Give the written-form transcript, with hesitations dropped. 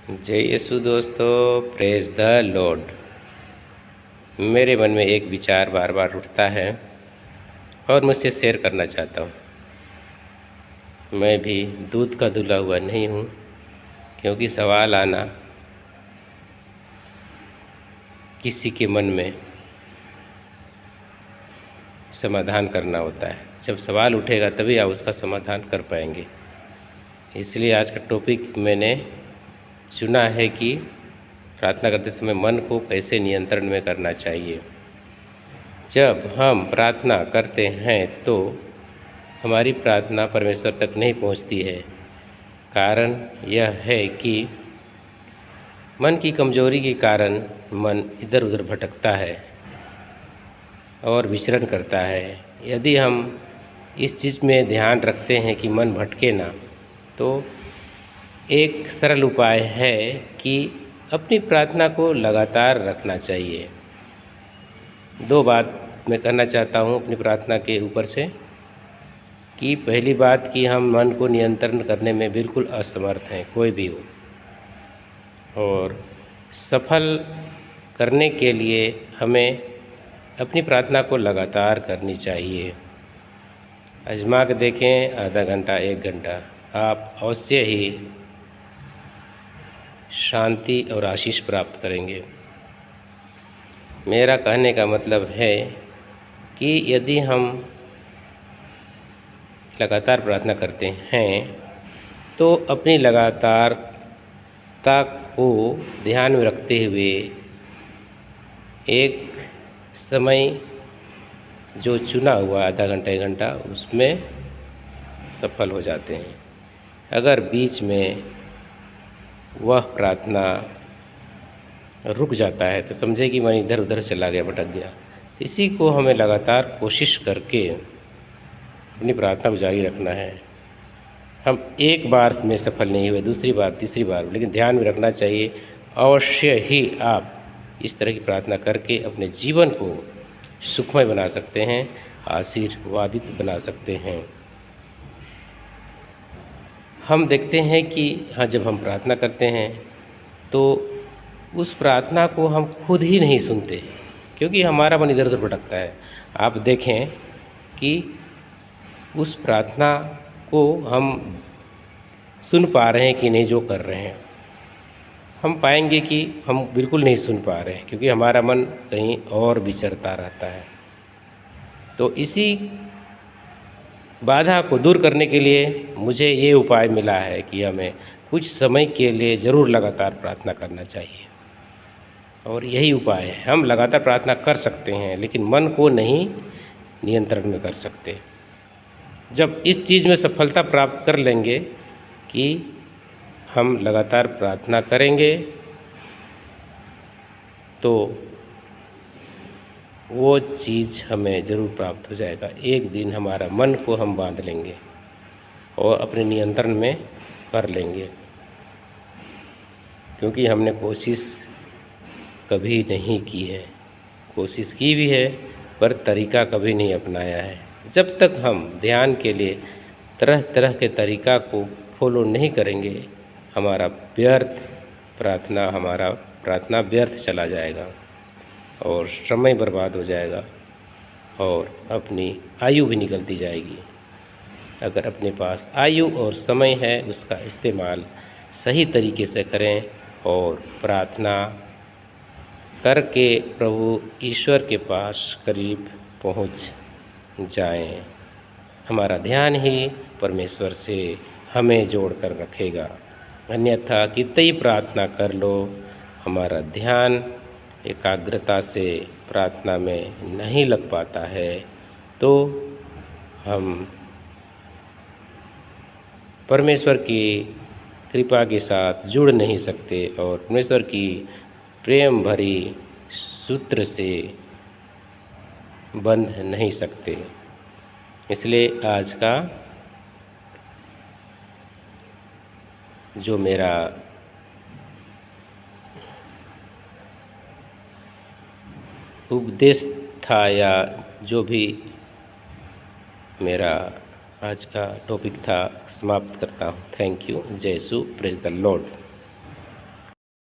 जय यीशु दोस्तों, praise the Lord. मेरे मन में एक विचार बार बार उठता है और मुझसे शेयर करना चाहता हूँ। मैं भी दूध का धुला हुआ नहीं हूँ, क्योंकि सवाल आना किसी के मन में समाधान करना होता है। जब सवाल उठेगा तभी आप उसका समाधान कर पाएंगे। इसलिए आज का टॉपिक मैंने चुना है कि प्रार्थना करते समय मन को कैसे नियंत्रण में करना चाहिए। जब हम प्रार्थना करते हैं तो हमारी प्रार्थना परमेश्वर तक नहीं पहुंचती है। कारण यह है कि मन की कमजोरी के कारण मन इधर उधर भटकता है और विचरण करता है। यदि हम इस चीज़ में ध्यान रखते हैं कि मन भटके ना, तो एक सरल उपाय है कि अपनी प्रार्थना को लगातार रखना चाहिए। दो बात मैं कहना चाहता हूँ अपनी प्रार्थना के ऊपर से कि पहली बात कि हम मन को नियंत्रण करने में बिल्कुल असमर्थ हैं, कोई भी हो, और सफल करने के लिए हमें अपनी प्रार्थना को लगातार करनी चाहिए। आजमा के देखें, आधा घंटा 1 घंटा, आप अवश्य ही शांति और आशीष प्राप्त करेंगे। मेरा कहने का मतलब है कि यदि हम लगातार प्रार्थना करते हैं तो अपनी लगातारता को ध्यान में रखते हुए एक समय जो चुना हुआ आधा घंटा 1 घंटा उसमें सफल हो जाते हैं। अगर बीच में वह प्रार्थना रुक जाता है तो समझे कि मन इधर उधर चला गया, भटक गया। तो इसी को हमें लगातार कोशिश करके अपनी प्रार्थना को जारी रखना है। हम एक बार में सफल नहीं हुए, दूसरी बार, तीसरी बार, लेकिन ध्यान में रखना चाहिए। अवश्य ही आप इस तरह की प्रार्थना करके अपने जीवन को सुखमय बना सकते हैं, आशीर्वादित बना सकते हैं। हम देखते हैं कि जब हम प्रार्थना करते हैं तो उस प्रार्थना को हम खुद ही नहीं सुनते, क्योंकि हमारा मन इधर उधर भटकता है। आप देखें कि उस प्रार्थना को हम सुन पा रहे हैं कि नहीं जो कर रहे हैं। हम पाएंगे कि हम बिल्कुल नहीं सुन पा रहे हैं, क्योंकि हमारा मन कहीं और विचरता रहता है। तो इसी बाधा को दूर करने के लिए मुझे ये उपाय मिला है कि हमें कुछ समय के लिए ज़रूर लगातार प्रार्थना करना चाहिए। और यही उपाय है। हम लगातार प्रार्थना कर सकते हैं, लेकिन मन को नहीं नियंत्रण में कर सकते। जब इस चीज़ में सफलता प्राप्त कर लेंगे कि हम लगातार प्रार्थना करेंगे तो वो चीज़ हमें ज़रूर प्राप्त हो जाएगा। एक दिन हमारा मन को हम बांध लेंगे और अपने नियंत्रण में कर लेंगे, क्योंकि हमने कोशिश कभी नहीं की है। कोशिश की भी है पर तरीका कभी नहीं अपनाया है। जब तक हम ध्यान के लिए तरह तरह के तरीका को फॉलो नहीं करेंगे, हमारा प्रार्थना व्यर्थ चला जाएगा और समय बर्बाद हो जाएगा और अपनी आयु भी निकलती जाएगी। अगर अपने पास आयु और समय है, उसका इस्तेमाल सही तरीके से करें और प्रार्थना करके प्रभु ईश्वर के पास करीब पहुंच जाएं। हमारा ध्यान ही परमेश्वर से हमें जोड़ कर रखेगा। अन्यथा कितनी प्रार्थना कर लो, हमारा ध्यान एकाग्रता से प्रार्थना में नहीं लग पाता है तो हम परमेश्वर की कृपा के साथ जुड़ नहीं सकते और परमेश्वर की प्रेम भरी सूत्र से बंध नहीं सकते। इसलिए आज का जो मेरा उपदेश था या जो भी मेरा आज का टॉपिक था, समाप्त करता हूँ। Thank you. जय यीशु। Praise the Lord.